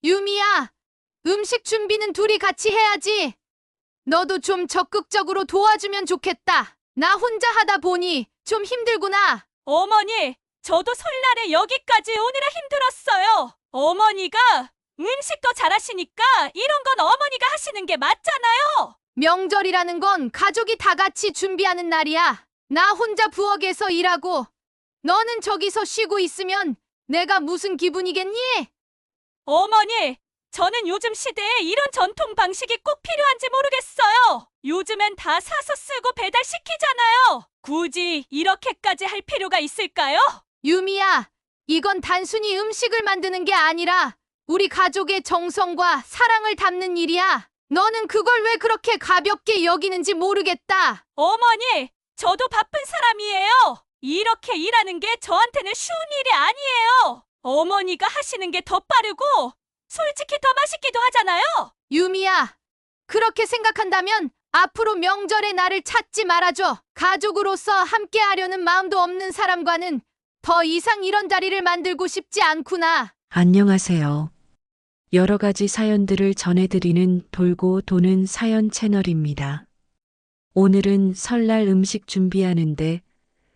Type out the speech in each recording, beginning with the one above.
유미야, 음식 준비는 둘이 같이 해야지. 너도 좀 적극적으로 도와주면 좋겠다. 나 혼자 하다 보니 좀 힘들구나. 어머니, 저도 설날에 여기까지 오느라 힘들었어요. 어머니가 음식도 잘하시니까 이런 건 어머니가 하시는 게 맞잖아요. 명절이라는 건 가족이 다 같이 준비하는 날이야. 나 혼자 부엌에서 일하고 너는 저기서 쉬고 있으면 내가 무슨 기분이겠니? 어머니, 저는 요즘 시대에 이런 전통 방식이 꼭 필요한지 모르겠어요. 요즘엔 다 사서 쓰고 배달시키잖아요. 굳이 이렇게까지 할 필요가 있을까요? 유미야, 이건 단순히 음식을 만드는 게 아니라 우리 가족의 정성과 사랑을 담는 일이야. 너는 그걸 왜 그렇게 가볍게 여기는지 모르겠다. 어머니, 저도 바쁜 사람이에요. 이렇게 일하는 게 저한테는 쉬운 일이 아니에요. 어머니가 하시는 게 더 빠르고 솔직히 더 맛있기도 하잖아요. 유미야, 그렇게 생각한다면 앞으로 명절에 나를 찾지 말아줘. 가족으로서 함께 하려는 마음도 없는 사람과는 더 이상 이런 자리를 만들고 싶지 않구나. 안녕하세요. 여러 가지 사연들을 전해드리는 돌고 도는 사연 채널입니다. 오늘은 설날 음식 준비하는데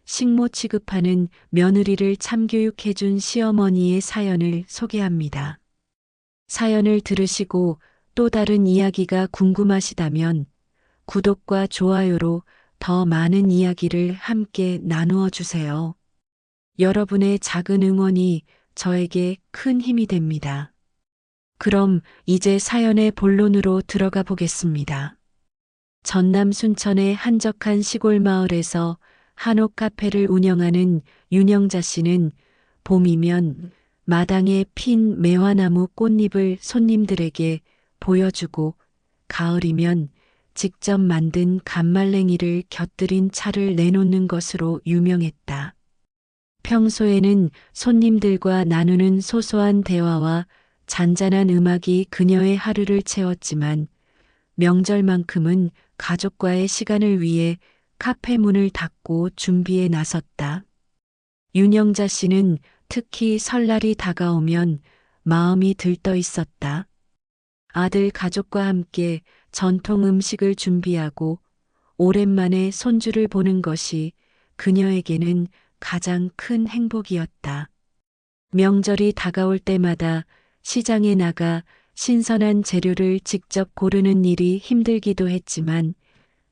식모 취급하는 며느리를 참교육해준 시어머니의 사연을 소개합니다. 사연을 들으시고 또 다른 이야기가 궁금하시다면 구독과 좋아요로 더 많은 이야기를 함께 나누어 주세요. 여러분의 작은 응원이 저에게 큰 힘이 됩니다. 그럼 이제 사연의 본론으로 들어가 보겠습니다. 전남 순천의 한적한 시골 마을에서 한옥 카페를 운영하는 윤영자 씨는 봄이면 마당에 핀 매화나무 꽃잎을 손님들에게 보여주고 가을이면 직접 만든 감말랭이를 곁들인 차를 내놓는 것으로 유명했다. 평소에는 손님들과 나누는 소소한 대화와 잔잔한 음악이 그녀의 하루를 채웠지만 명절만큼은 가족과의 시간을 위해 카페 문을 닫고 준비에 나섰다. 윤영자 씨는 특히 설날이 다가오면 마음이 들떠 있었다. 아들 가족과 함께 전통 음식을 준비하고 오랜만에 손주를 보는 것이 그녀에게는 가장 큰 행복이었다. 명절이 다가올 때마다 시장에 나가 신선한 재료를 직접 고르는 일이 힘들기도 했지만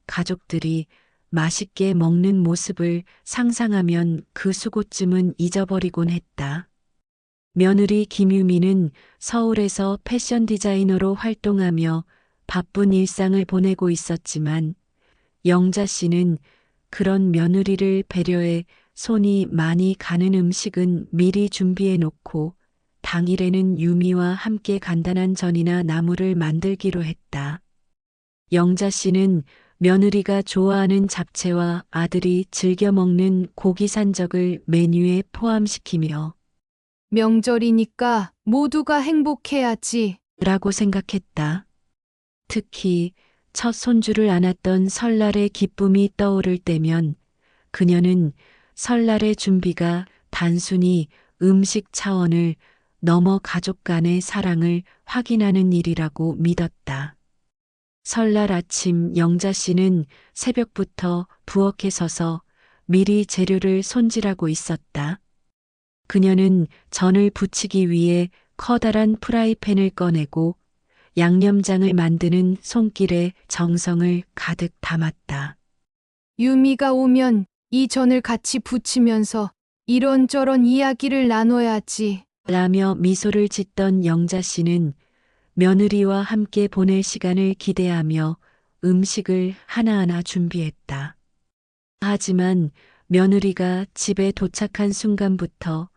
가족들이 맛있게 먹는 모습을 상상하면 그 수고쯤은 잊어버리곤 했다. 며느리 김유미는 서울에서 패션 디자이너로 활동하며 바쁜 일상을 보내고 있었지만 영자 씨는 그런 며느리를 배려해 손이 많이 가는 음식은 미리 준비해 놓고 당일에는 유미와 함께 간단한 전이나 나물을 만들기로 했다. 영자 씨는 며느리가 좋아하는 잡채와 아들이 즐겨 먹는 고기 산적을 메뉴에 포함시키며 명절이니까 모두가 행복해야지. 라고 생각했다. 특히 첫 손주를 안았던 설날의 기쁨이 떠오를 때면 그녀는 설날의 준비가 단순히 음식 차원을 넘어 가족 간의 사랑을 확인하는 일이라고 믿었다. 설날 아침 영자 씨는 새벽부터 부엌에 서서 미리 재료를 손질하고 있었다. 그녀는 전을 부치기 위해 커다란 프라이팬을 꺼내고 양념장을 만드는 손길에 정성을 가득 담았다. 유미가 오면 이 전을 같이 부치면서 이런저런 이야기를 나눠야지. 라며 미소를 짓던 영자 씨는 며느리와 함께 보낼 시간을 기대하며 음식을 하나하나 준비했다. 하지만 며느리가 집에 도착한 순간부터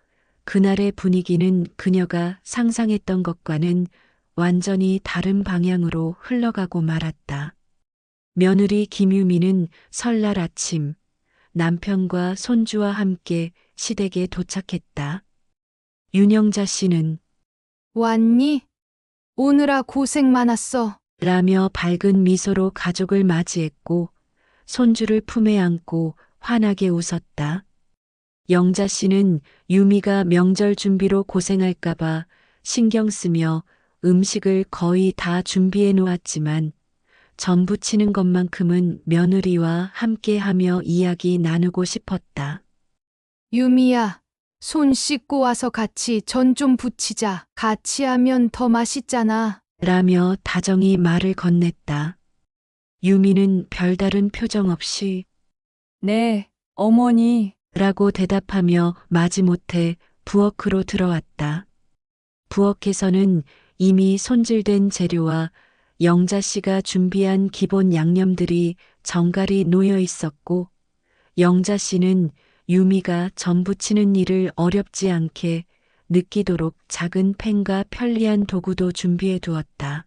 그날의 분위기는 그녀가 상상했던 것과는 완전히 다른 방향으로 흘러가고 말았다. 며느리 김유미는 설날 아침 남편과 손주와 함께 시댁에 도착했다. 윤영자 씨는 왔니? 오느라 고생 많았어. 라며 밝은 미소로 가족을 맞이했고 손주를 품에 안고 환하게 웃었다. 영자 씨는 유미가 명절 준비로 고생할까봐 신경 쓰며 음식을 거의 다 준비해 놓았지만 전 부치는 것만큼은 며느리와 함께하며 이야기 나누고 싶었다. 유미야, 손 씻고 와서 같이 전 좀 부치자. 같이 하면 더 맛있잖아. 라며 다정히 말을 건넸다. 유미는 별다른 표정 없이 네, 어머니. 라고 대답하며 마지못해 부엌으로 들어왔다. 부엌에서는 이미 손질된 재료와 영자 씨가 준비한 기본 양념들이 정갈이 놓여 있었고, 영자 씨는 유미가 전 부치는 일을 어렵지 않게 느끼도록 작은 팬과 편리한 도구도 준비해 두었다.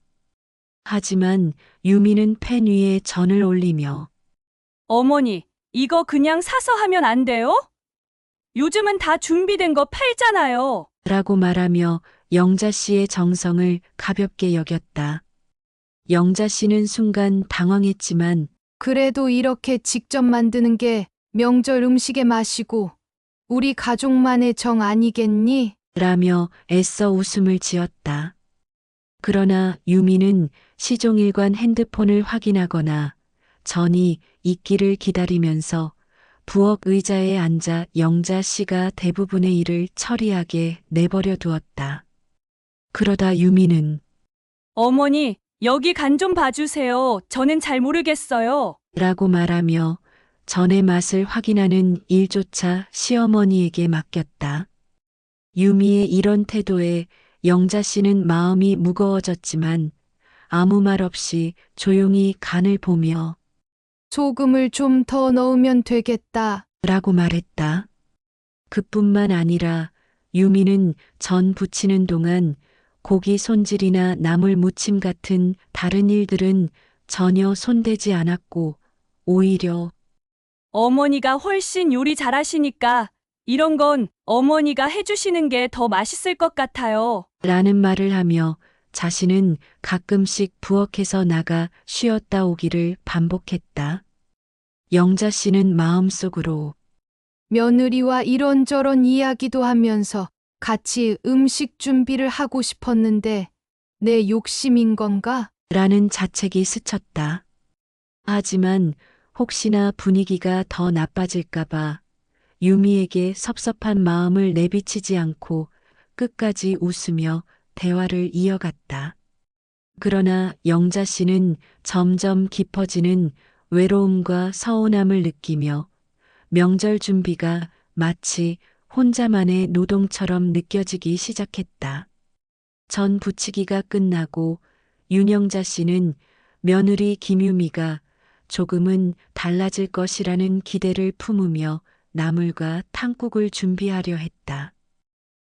하지만 유미는 팬 위에 전을 올리며 어머니, 이거 그냥 사서 하면 안 돼요? 요즘은 다 준비된 거 팔잖아요. 라고 말하며 영자 씨의 정성을 가볍게 여겼다. 영자 씨는 순간 당황했지만 그래도 이렇게 직접 만드는 게 명절 음식의 맛이고 우리 가족만의 정 아니겠니? 라며 애써 웃음을 지었다. 그러나 유미는 시종일관 핸드폰을 확인하거나 전이 익기를 기다리면서 부엌 의자에 앉아 영자 씨가 대부분의 일을 처리하게 내버려 두었다. 그러다 유미는 어머니, 여기 간 좀 봐주세요. 저는 잘 모르겠어요. 라고 말하며 전의 맛을 확인하는 일조차 시어머니에게 맡겼다. 유미의 이런 태도에 영자 씨는 마음이 무거워졌지만 아무 말 없이 조용히 간을 보며 소금을 좀 더 넣으면 되겠다. 라고 말했다. 그뿐만 아니라 유미는 전 부치는 동안 고기 손질이나 나물 무침 같은 다른 일들은 전혀 손대지 않았고 오히려 어머니가 훨씬 요리 잘하시니까 이런 건 어머니가 해주시는 게 더 맛있을 것 같아요. 라는 말을 하며 자신은 가끔씩 부엌에서 나가 쉬었다 오기를 반복했다. 영자 씨는 마음속으로 며느리와 이런저런 이야기도 하면서 같이 음식 준비를 하고 싶었는데 내 욕심인 건가? 라는 자책이 스쳤다. 하지만 혹시나 분위기가 더 나빠질까봐 유미에게 섭섭한 마음을 내비치지 않고 끝까지 웃으며 대화를 이어갔다. 그러나 영자 씨는 점점 깊어지는 외로움과 서운함을 느끼며 명절 준비가 마치 혼자만의 노동처럼 느껴지기 시작했다. 전 부치기가 끝나고 윤영자 씨는 며느리 김유미가 조금은 달라질 것이라는 기대를 품으며 나물과 탕국을 준비하려 했다.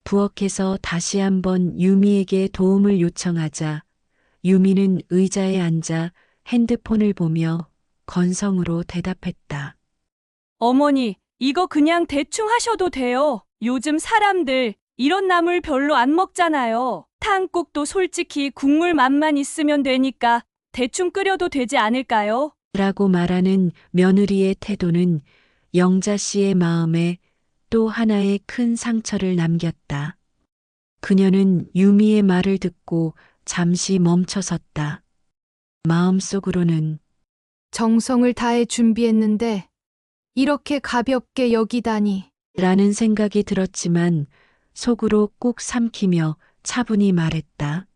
부엌에서 다시 한번 유미에게 도움을 요청하자 유미는 의자에 앉아 핸드폰을 보며 건성으로 대답했다. 어머니, 이거 그냥 대충 하셔도 돼요. 요즘 사람들 이런 나물 별로 안 먹잖아요. 탕국도 솔직히 국물 맛만 있으면 되니까 대충 끓여도 되지 않을까요? 라고 말하는 며느리의 태도는 영자 씨의 마음에 또 하나의 큰 상처를 남겼다. 그녀는 유미의 말을 듣고 잠시 멈춰섰다. 마음속으로는 정성을 다해 준비했는데 이렇게 가볍게 여기다니. 라는 생각이 들었지만 속으로 꾹 삼키며 차분히 말했다.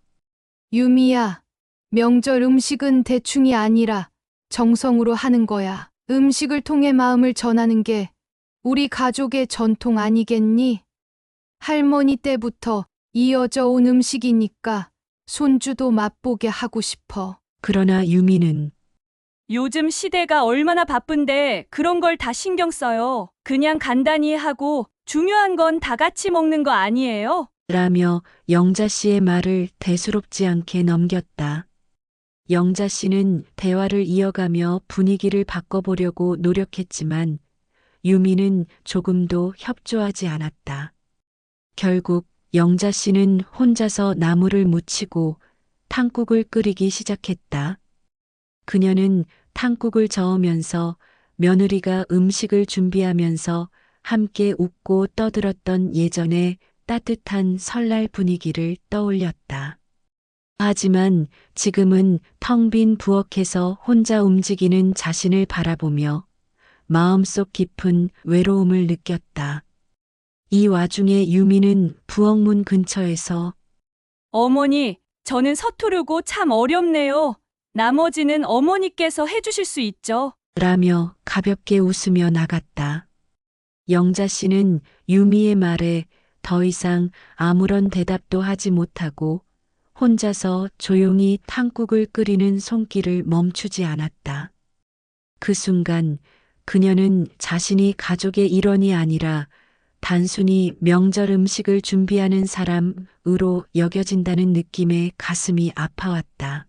유미야, 명절 음식은 대충이 아니라 정성으로 하는 거야. 음식을 통해 마음을 전하는 게 우리 가족의 전통 아니겠니? 할머니 때부터 이어져 온 음식이니까 손주도 맛보게 하고 싶어. 그러나 유미는 요즘 시대가 얼마나 바쁜데 그런 걸 다 신경 써요. 그냥 간단히 하고 중요한 건 다 같이 먹는 거 아니에요? 라며 영자 씨의 말을 대수롭지 않게 넘겼다. 영자 씨는 대화를 이어가며 분위기를 바꿔보려고 노력했지만 유미는 조금도 협조하지 않았다. 결국 영자 씨는 혼자서 나물을 무치고 탕국을 끓이기 시작했다. 그녀는 탕국을 저으면서 며느리가 음식을 준비하면서 함께 웃고 떠들었던 예전의 따뜻한 설날 분위기를 떠올렸다. 하지만 지금은 텅 빈 부엌에서 혼자 움직이는 자신을 바라보며 마음속 깊은 외로움을 느꼈다. 이 와중에 유미는 부엌문 근처에서 어머니, 저는 서투르고 참 어렵네요. 나머지는 어머니께서 해주실 수 있죠. 라며 가볍게 웃으며 나갔다. 영자 씨는 유미의 말에 더 이상 아무런 대답도 하지 못하고 혼자서 조용히 탕국을 끓이는 손길을 멈추지 않았다. 그 순간 그녀는 자신이 가족의 일원이 아니라 단순히 명절 음식을 준비하는 사람으로 여겨진다는 느낌에 가슴이 아파왔다.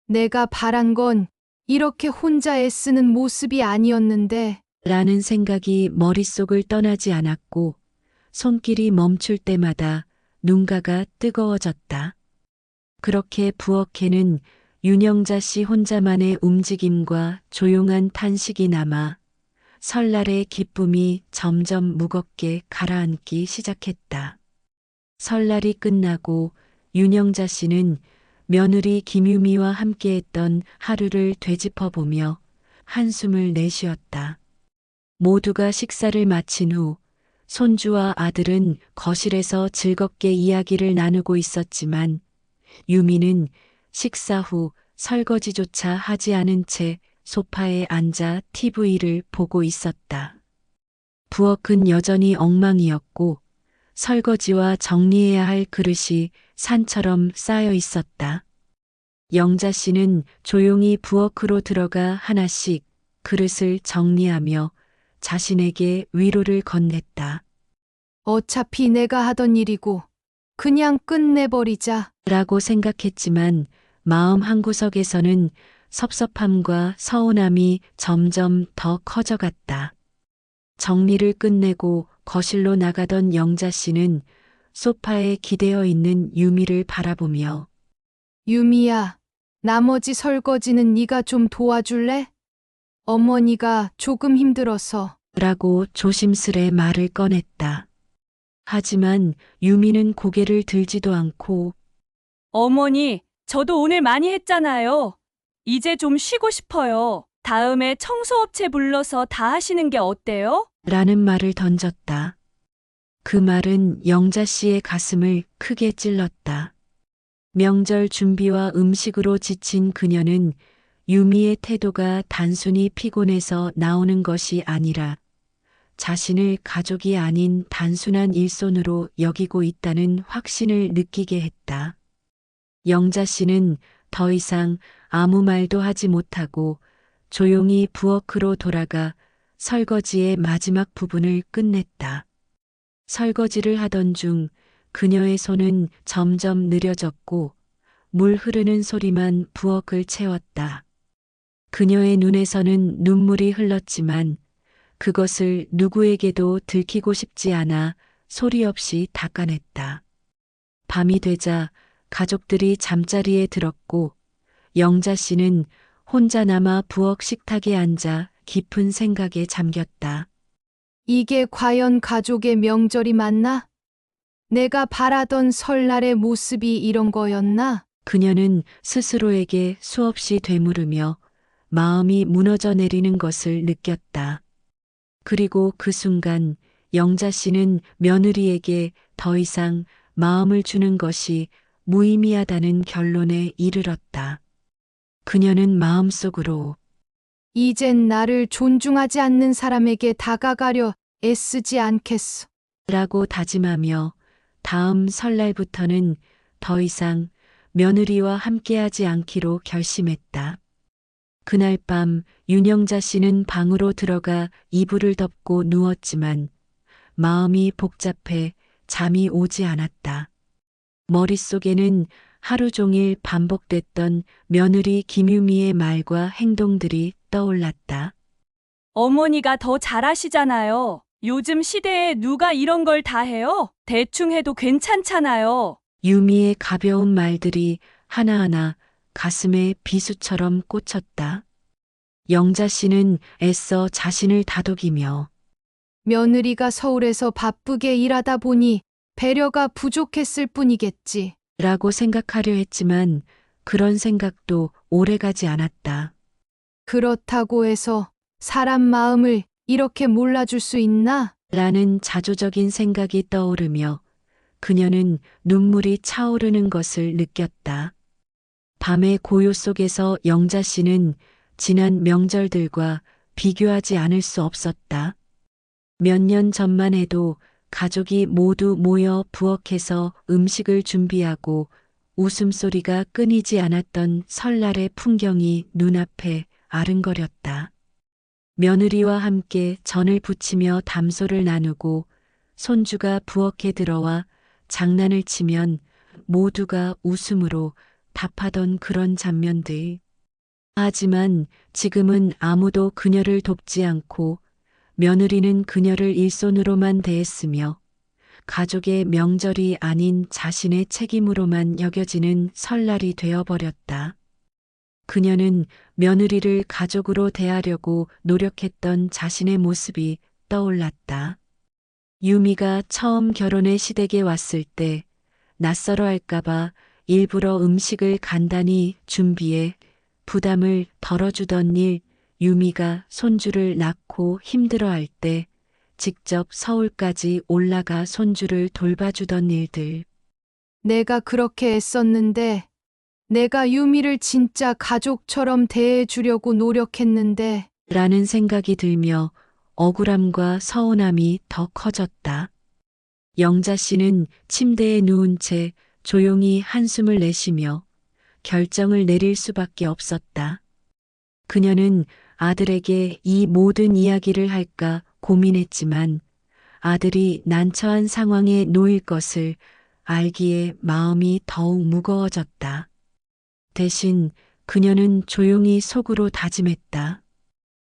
내가 바란 건 이렇게 혼자 애쓰는 모습이 아니었는데. 라는 생각이 머릿속을 떠나지 않았고 손길이 멈출 때마다 눈가가 뜨거워졌다. 그렇게 부엌에는 윤영자 씨 혼자만의 움직임과 조용한 탄식이 남아 설날의 기쁨이 점점 무겁게 가라앉기 시작했다. 설날이 끝나고 윤영자 씨는 며느리 김유미와 함께했던 하루를 되짚어보며 한숨을 내쉬었다. 모두가 식사를 마친 후 손주와 아들은 거실에서 즐겁게 이야기를 나누고 있었지만 유미는 식사 후 설거지조차 하지 않은 채 소파에 앉아 TV를 보고 있었다. 부엌은 여전히 엉망이었고 설거지와 정리해야 할 그릇이 산처럼 쌓여 있었다. 영자 씨는 조용히 부엌으로 들어가 하나씩 그릇을 정리하며 자신에게 위로를 건넸다. 어차피 내가 하던 일이고 그냥 끝내버리자. 라고 생각했지만 마음 한구석에서는 섭섭함과 서운함이 점점 더 커져갔다. 정리를 끝내고 거실로 나가던 영자 씨는 소파에 기대어 있는 유미를 바라보며 유미야, 나머지 설거지는 네가 좀 도와줄래? 어머니가 조금 힘들어서. 라고 조심스레 말을 꺼냈다. 하지만 유미는 고개를 들지도 않고 어머니, 저도 오늘 많이 했잖아요. 이제 좀 쉬고 싶어요. 다음에 청소업체 불러서 다 하시는 게 어때요? 라는 말을 던졌다. 그 말은 영자 씨의 가슴을 크게 찔렀다. 명절 준비와 음식으로 지친 그녀는 유미의 태도가 단순히 피곤해서 나오는 것이 아니라 자신을 가족이 아닌 단순한 일손으로 여기고 있다는 확신을 느끼게 했다. 영자 씨는 더 이상 아무 말도 하지 못하고 조용히 부엌으로 돌아가 설거지의 마지막 부분을 끝냈다. 설거지를 하던 중 그녀의 손은 점점 느려졌고 물 흐르는 소리만 부엌을 채웠다. 그녀의 눈에서는 눈물이 흘렀지만 그것을 누구에게도 들키고 싶지 않아 소리 없이 닦아냈다. 밤이 되자 가족들이 잠자리에 들었고 영자 씨는 혼자 남아 부엌 식탁에 앉아 깊은 생각에 잠겼다. 이게 과연 가족의 명절이 맞나? 내가 바라던 설날의 모습이 이런 거였나? 그녀는 스스로에게 수없이 되물으며 마음이 무너져 내리는 것을 느꼈다. 그리고 그 순간 영자 씨는 며느리에게 더 이상 마음을 주는 것이 무의미하다는 결론에 이르렀다. 그녀는 마음속으로 이젠 나를 존중하지 않는 사람에게 다가가려 애쓰지 않겠어. 라고 다짐하며 다음 설날부터는 더 이상 며느리와 함께하지 않기로 결심했다. 그날 밤 윤영자 씨는 방으로 들어가 이불을 덮고 누웠지만 마음이 복잡해 잠이 오지 않았다. 머릿속에는 하루 종일 반복됐던 며느리 김유미의 말과 행동들이 떠올랐다. 어머니가 더 잘하시잖아요. 요즘 시대에 누가 이런 걸 다 해요? 대충 해도 괜찮잖아요. 유미의 가벼운 말들이 하나하나 가슴에 비수처럼 꽂혔다. 영자 씨는 애써 자신을 다독이며 며느리가 서울에서 바쁘게 일하다 보니 배려가 부족했을 뿐이겠지. 라고 생각하려 했지만 그런 생각도 오래가지 않았다. 그렇다고 해서 사람 마음을 이렇게 몰라줄 수 있나? 라는 자조적인 생각이 떠오르며 그녀는 눈물이 차오르는 것을 느꼈다. 밤의 고요 속에서 영자 씨는 지난 명절들과 비교하지 않을 수 없었다. 몇 년 전만 해도 가족이 모두 모여 부엌에서 음식을 준비하고 웃음소리가 끊이지 않았던 설날의 풍경이 눈앞에 아른거렸다. 며느리와 함께 전을 부치며 담소를 나누고 손주가 부엌에 들어와 장난을 치면 모두가 웃음으로 답하던 그런 장면들. 하지만 지금은 아무도 그녀를 돕지 않고 며느리는 그녀를 일손으로만 대했으며 가족의 명절이 아닌 자신의 책임으로만 여겨지는 설날이 되어버렸다. 그녀는 며느리를 가족으로 대하려고 노력했던 자신의 모습이 떠올랐다. 유미가 처음 결혼의 시댁에 왔을 때 낯설어 할까봐 일부러 음식을 간단히 준비해 부담을 덜어주던 일, 유미가 손주를 낳고 힘들어할 때 직접 서울까지 올라가 손주를 돌봐주던 일들. 내가 그렇게 애썼는데, 내가 유미를 진짜 가족처럼 대해주려고 노력했는데, 라는 생각이 들며 억울함과 서운함이 더 커졌다. 영자 씨는 침대에 누운 채 조용히 한숨을 내쉬며 결정을 내릴 수밖에 없었다. 그녀는 아들에게 이 모든 이야기를 할까 고민했지만 아들이 난처한 상황에 놓일 것을 알기에 마음이 더욱 무거워졌다. 대신 그녀는 조용히 속으로 다짐했다.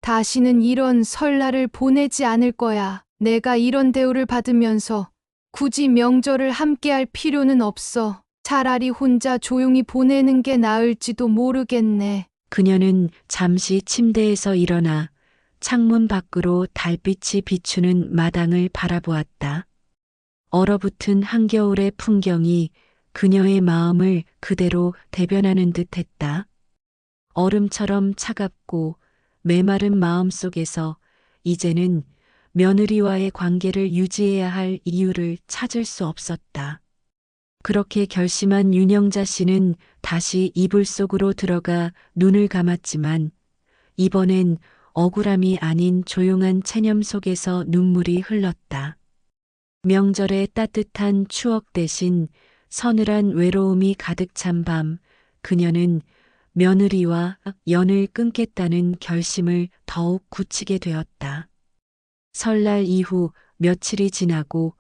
다시는 이런 설날을 보내지 않을 거야. 내가 이런 대우를 받으면서 굳이 명절을 함께할 필요는 없어. 차라리 혼자 조용히 보내는 게 나을지도 모르겠네. 그녀는 잠시 침대에서 일어나 창문 밖으로 달빛이 비추는 마당을 바라보았다. 얼어붙은 한겨울의 풍경이 그녀의 마음을 그대로 대변하는 듯 했다. 얼음처럼 차갑고 메마른 마음 속에서 이제는 며느리와의 관계를 유지해야 할 이유를 찾을 수 없었다. 그렇게 결심한 윤영자 씨는 다시 이불 속으로 들어가 눈을 감았지만 이번엔 억울함이 아닌 조용한 체념 속에서 눈물이 흘렀다. 명절의 따뜻한 추억 대신 서늘한 외로움이 가득 찬 밤, 그녀는 며느리와 연을 끊겠다는 결심을 더욱 굳히게 되었다. 설날 이후 며칠이 지나고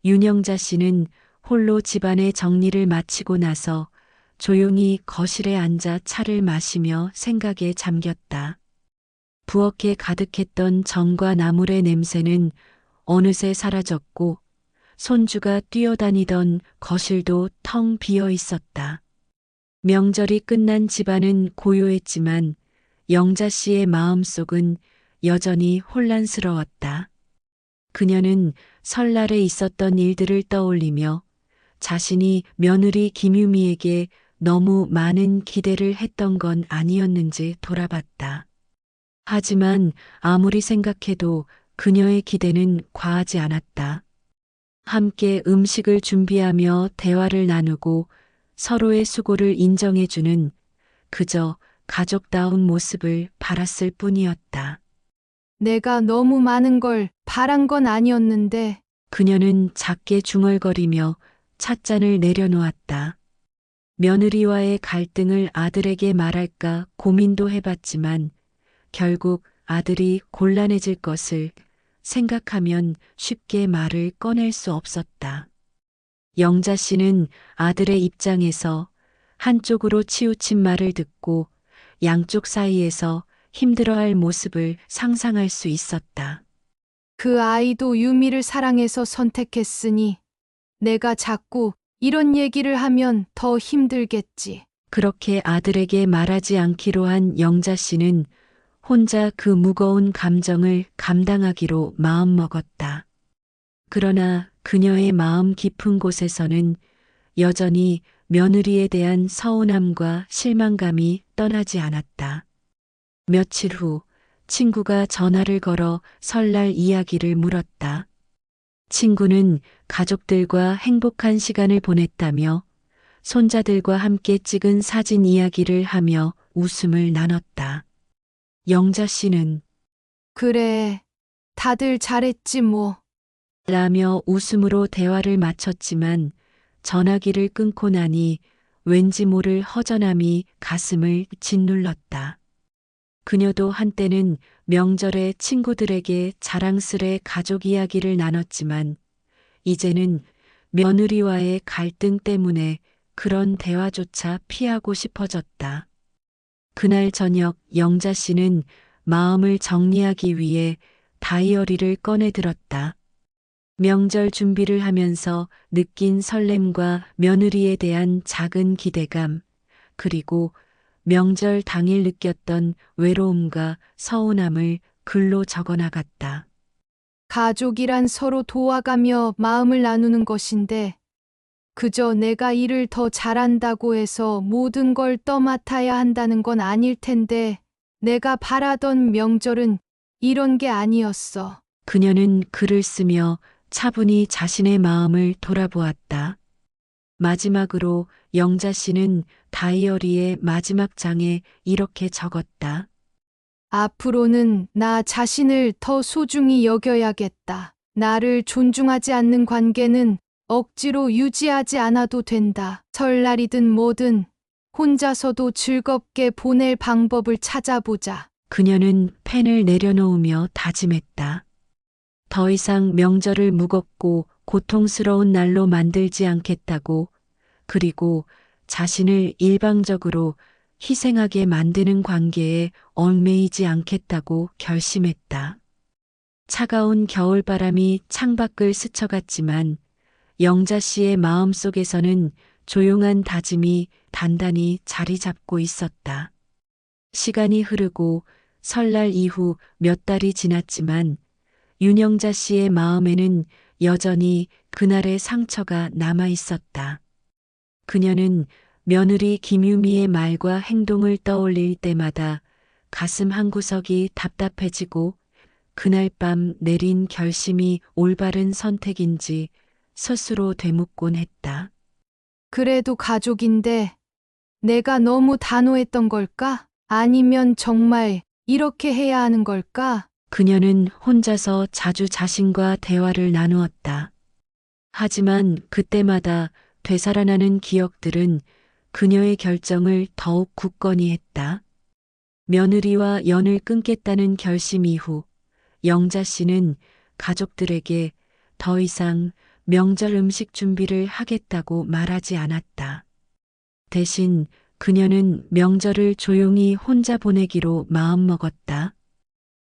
윤영자 씨는 홀로 집안의 정리를 마치고 나서 조용히 거실에 앉아 차를 마시며 생각에 잠겼다. 부엌에 가득했던 전과 나물의 냄새는 어느새 사라졌고 손주가 뛰어다니던 거실도 텅 비어 있었다. 명절이 끝난 집안은 고요했지만 영자 씨의 마음속은 여전히 혼란스러웠다. 그녀는 설날에 있었던 일들을 떠올리며 자신이 며느리 김유미에게 너무 많은 기대를 했던 건 아니었는지 돌아봤다. 하지만 아무리 생각해도 그녀의 기대는 과하지 않았다. 함께 음식을 준비하며 대화를 나누고 서로의 수고를 인정해주는 그저 가족다운 모습을 바랐을 뿐이었다. 내가 너무 많은 걸 바란 건 아니었는데, 그녀는 작게 중얼거리며 찻잔을 내려놓았다. 며느리와의 갈등을 아들에게 말할까 고민도 해봤지만 결국 아들이 곤란해질 것을 생각하면 쉽게 말을 꺼낼 수 없었다. 영자 씨는 아들의 입장에서 한쪽으로 치우친 말을 듣고 양쪽 사이에서 힘들어할 모습을 상상할 수 있었다. 그 아이도 유미를 사랑해서 선택했으니 내가 자꾸 이런 얘기를 하면 더 힘들겠지. 그렇게 아들에게 말하지 않기로 한 영자 씨는 혼자 그 무거운 감정을 감당하기로 마음먹었다. 그러나 그녀의 마음 깊은 곳에서는 여전히 며느리에 대한 서운함과 실망감이 떠나지 않았다. 며칠 후 친구가 전화를 걸어 설날 이야기를 물었다. 친구는 가족들과 행복한 시간을 보냈다며 손자들과 함께 찍은 사진 이야기를 하며 웃음을 나눴다. 영자 씨는 그래, 다들 잘했지 뭐. 라며 웃음으로 대화를 마쳤지만 전화기를 끊고 나니 왠지 모를 허전함이 가슴을 짓눌렀다. 그녀도 한때는 명절에 친구들에게 자랑스레 가족 이야기를 나눴지만 이제는 며느리와의 갈등 때문에 그런 대화조차 피하고 싶어졌다. 그날 저녁 영자 씨는 마음을 정리하기 위해 다이어리를 꺼내 들었다. 명절 준비를 하면서 느낀 설렘과 며느리에 대한 작은 기대감, 그리고 명절 당일 느꼈던 외로움과 서운함을 글로 적어 나갔다. 가족이란 서로 도와가며 마음을 나누는 것인데, 그저 내가 일을 더 잘한다고 해서 모든 걸 떠맡아야 한다는 건 아닐 텐데, 내가 바라던 명절은 이런 게 아니었어. 그녀는 글을 쓰며 차분히 자신의 마음을 돌아보았다. 마지막으로 영자 씨는 다이어리의 마지막 장에 이렇게 적었다. 앞으로는 나 자신을 더 소중히 여겨야겠다. 나를 존중하지 않는 관계는 억지로 유지하지 않아도 된다. 설날이든 뭐든 혼자서도 즐겁게 보낼 방법을 찾아보자. 그녀는 펜을 내려놓으며 다짐했다. 더 이상 명절을 무겁고 고통스러운 날로 만들지 않겠다고, 그리고 자신을 일방적으로 희생하게 만드는 관계에 얽매이지 않겠다고 결심했다. 차가운 겨울바람이 창밖을 스쳐갔지만 영자 씨의 마음 속에서는 조용한 다짐이 단단히 자리 잡고 있었다. 시간이 흐르고 설날 이후 몇 달이 지났지만 윤영자 씨의 마음에는 여전히 그날의 상처가 남아 있었다. 그녀는 며느리 김유미의 말과 행동을 떠올릴 때마다 가슴 한구석이 답답해지고 그날 밤 내린 결심이 올바른 선택인지 스스로 되묻곤 했다. 그래도 가족인데 내가 너무 단호했던 걸까? 아니면 정말 이렇게 해야 하는 걸까? 그녀는 혼자서 자주 자신과 대화를 나누었다. 하지만 그때마다 되살아나는 기억들은 그녀의 결정을 더욱 굳건히 했다. 며느리와 연을 끊겠다는 결심 이후 영자 씨는 가족들에게 더 이상 명절 음식 준비를 하겠다고 말하지 않았다. 대신 그녀는 명절을 조용히 혼자 보내기로 마음먹었다.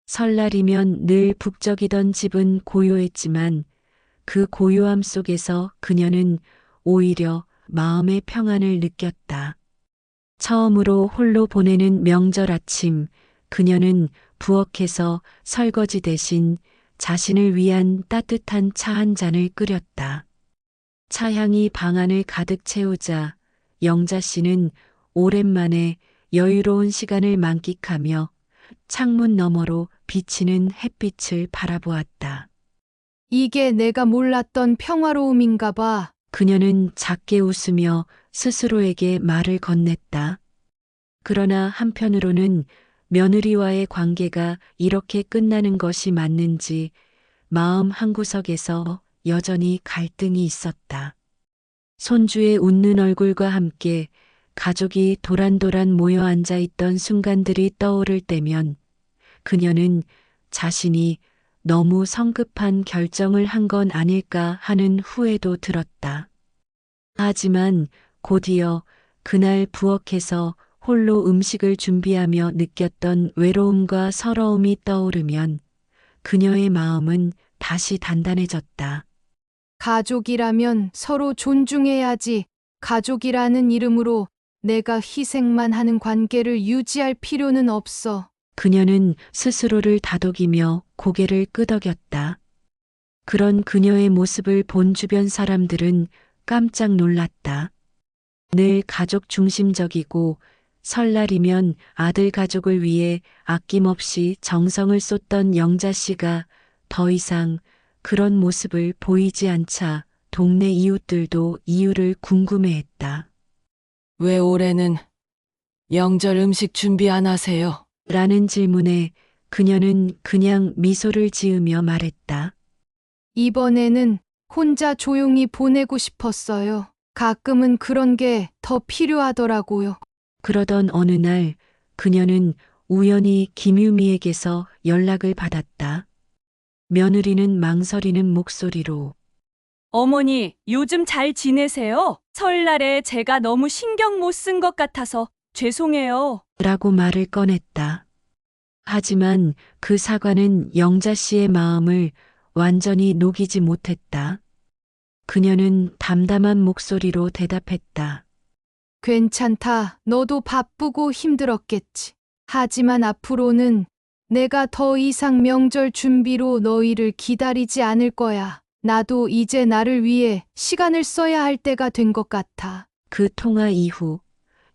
설날이면 늘 북적이던 집은 고요했지만 그 고요함 속에서 그녀는 오히려 마음의 평안을 느꼈다. 처음으로 홀로 보내는 명절 아침, 그녀는 부엌에서 설거지 대신 자신을 위한 따뜻한 차 한 잔을 끓였다. 차향이 방 안을 가득 채우자 영자 씨는 오랜만에 여유로운 시간을 만끽하며 창문 너머로 비치는 햇빛을 바라보았다. 이게 내가 몰랐던 평화로움인가 봐. 그녀는 작게 웃으며 스스로에게 말을 건넸다. 그러나 한편으로는 며느리와의 관계가 이렇게 끝나는 것이 맞는지 마음 한구석에서 여전히 갈등이 있었다. 손주의 웃는 얼굴과 함께 가족이 도란도란 모여 앉아 있던 순간들이 떠오를 때면 그녀는 자신이 너무 성급한 결정을 한 건 아닐까 하는 후회도 들었다. 하지만 곧이어 그날 부엌에서 홀로 음식을 준비하며 느꼈던 외로움과 서러움이 떠오르면 그녀의 마음은 다시 단단해졌다. 가족이라면 서로 존중해야지. 가족이라는 이름으로 내가 희생만 하는 관계를 유지할 필요는 없어. 그녀는 스스로를 다독이며 고개를 끄덕였다. 그런 그녀의 모습을 본 주변 사람들은 깜짝 놀랐다. 늘 가족 중심적이고 설날이면 아들 가족을 위해 아낌없이 정성을 쏟던 영자 씨가 더 이상 그런 모습을 보이지 않자 동네 이웃들도 이유를 궁금해했다. 왜 올해는 명절 음식 준비 안 하세요? 라는 질문에 그녀는 그냥 미소를 지으며 말했다. 이번에는 혼자 조용히 보내고 싶었어요. 가끔은 그런 게 더 필요하더라고요. 그러던 어느 날 그녀는 우연히 김유미에게서 연락을 받았다. 며느리는 망설이는 목소리로 어머니, 요즘 잘 지내세요? 설날에 제가 너무 신경 못 쓴 것 같아서 죄송해요. 라고 말을 꺼냈다. 하지만 그 사과는 영자 씨의 마음을 완전히 녹이지 못했다. 그녀는 담담한 목소리로 대답했다. 괜찮다. 너도 바쁘고 힘들었겠지. 하지만 앞으로는 내가 더 이상 명절 준비로 너희를 기다리지 않을 거야. 나도 이제 나를 위해 시간을 써야 할 때가 된 것 같아. 그 통화 이후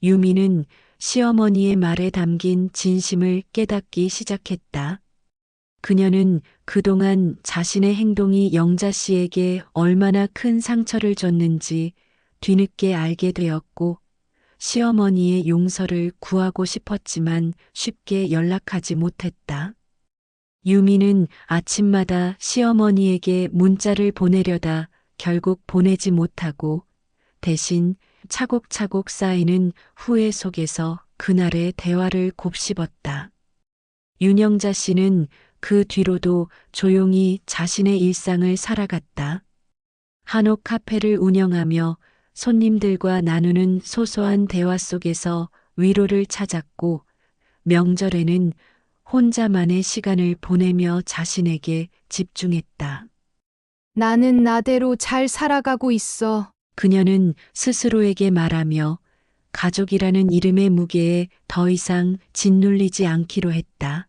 유미는 시어머니의 말에 담긴 진심을 깨닫기 시작했다. 그녀는 그동안 자신의 행동이 영자 씨에게 얼마나 큰 상처를 줬는지 뒤늦게 알게 되었고 시어머니의 용서를 구하고 싶었지만 쉽게 연락하지 못했다. 유미는 아침마다 시어머니에게 문자를 보내려다 결국 보내지 못하고 대신 차곡차곡 쌓이는 후회 속에서 그날의 대화를 곱씹었다. 윤영자 씨는 그 뒤로도 조용히 자신의 일상을 살아갔다. 한옥 카페를 운영하며 손님들과 나누는 소소한 대화 속에서 위로를 찾았고 명절에는 혼자만의 시간을 보내며 자신에게 집중했다. 나는 나대로 잘 살아가고 있어. 그녀는 스스로에게 말하며 가족이라는 이름의 무게에 더 이상 짓눌리지 않기로 했다.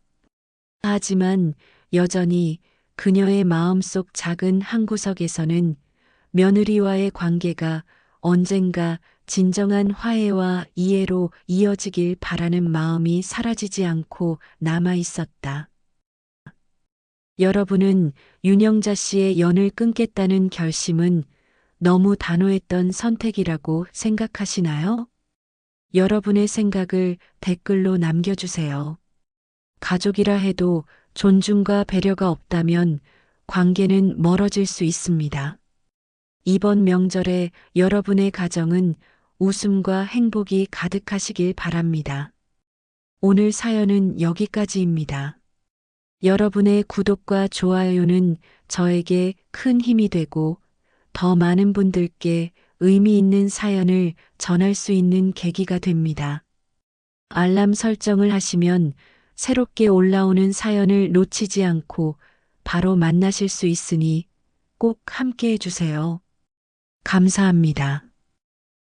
하지만 여전히 그녀의 마음속 작은 한 구석에서는 며느리와의 관계가 언젠가 진정한 화해와 이해로 이어지길 바라는 마음이 사라지지 않고 남아 있었다. 여러분은 윤영자 씨의 연을 끊겠다는 결심은 너무 단호했던 선택이라고 생각하시나요? 여러분의 생각을 댓글로 남겨주세요. 가족이라 해도 존중과 배려가 없다면 관계는 멀어질 수 있습니다. 이번 명절에 여러분의 가정은 웃음과 행복이 가득하시길 바랍니다. 오늘 사연은 여기까지입니다. 여러분의 구독과 좋아요는 저에게 큰 힘이 되고 더 많은 분들께 의미 있는 사연을 전할 수 있는 계기가 됩니다. 알람 설정을 하시면 새롭게 올라오는 사연을 놓치지 않고 바로 만나실 수 있으니 꼭 함께 해주세요. 감사합니다.